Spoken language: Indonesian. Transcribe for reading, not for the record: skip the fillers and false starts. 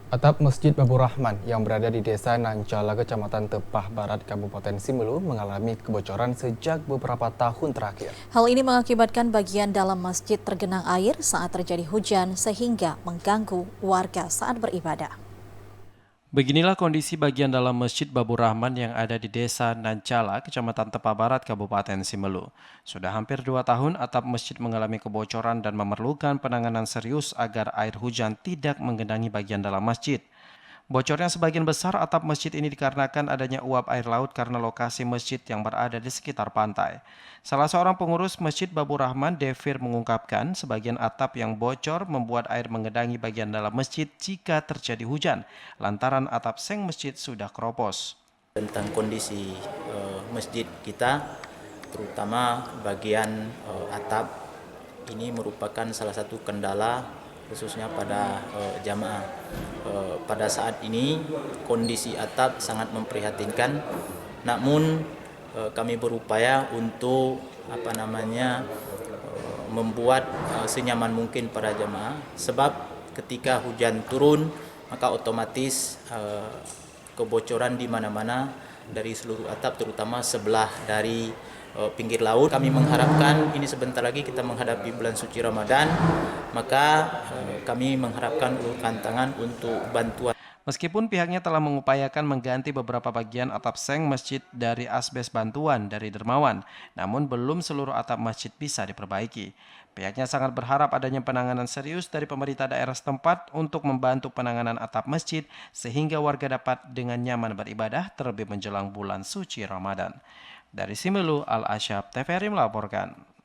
Atap Masjid Babur Rahman yang berada di Desa Nancala, Kecamatan Tepah Barat, Kabupaten Simelu mengalami kebocoran sejak beberapa tahun terakhir. Hal ini mengakibatkan bagian dalam masjid tergenang air saat terjadi hujan sehingga mengganggu warga saat beribadah. Beginilah kondisi bagian dalam Masjid Babur Rahman yang ada di Desa Nancala, Kecamatan Tepah Barat, Kabupaten Simelu. Sudah hampir 2 tahun atap masjid mengalami kebocoran dan memerlukan penanganan serius agar air hujan tidak menggenangi bagian dalam masjid. Bocornya sebagian besar atap masjid ini dikarenakan adanya uap air laut karena lokasi masjid yang berada di sekitar pantai. Salah seorang pengurus Masjid Babur Rahman, Devir, mengungkapkan sebagian atap yang bocor membuat air menggenangi bagian dalam masjid jika terjadi hujan, lantaran atap seng masjid sudah keropos. Tentang kondisi masjid kita, terutama bagian atap, ini merupakan salah satu kendala khususnya pada jamaah. Pada saat ini kondisi atap sangat memprihatinkan, namun kami berupaya untuk membuat senyaman mungkin para jamaah, sebab ketika hujan turun maka otomatis kebocoran di mana-mana dari seluruh atap, terutama sebelah dari pinggir laut. Kami mengharapkan ini sebentar lagi kita menghadapi bulan suci Ramadan, maka kami mengharapkan uluran tangan untuk bantuan. Meskipun pihaknya telah mengupayakan mengganti beberapa bagian atap seng masjid dari asbes bantuan dari dermawan, namun belum seluruh atap masjid bisa diperbaiki. Pihaknya sangat berharap adanya penanganan serius dari pemerintah daerah setempat untuk membantu penanganan atap masjid sehingga warga dapat dengan nyaman beribadah terlebih menjelang bulan suci Ramadan. Dari Simelu, Al-Asyab, TVRI melaporkan.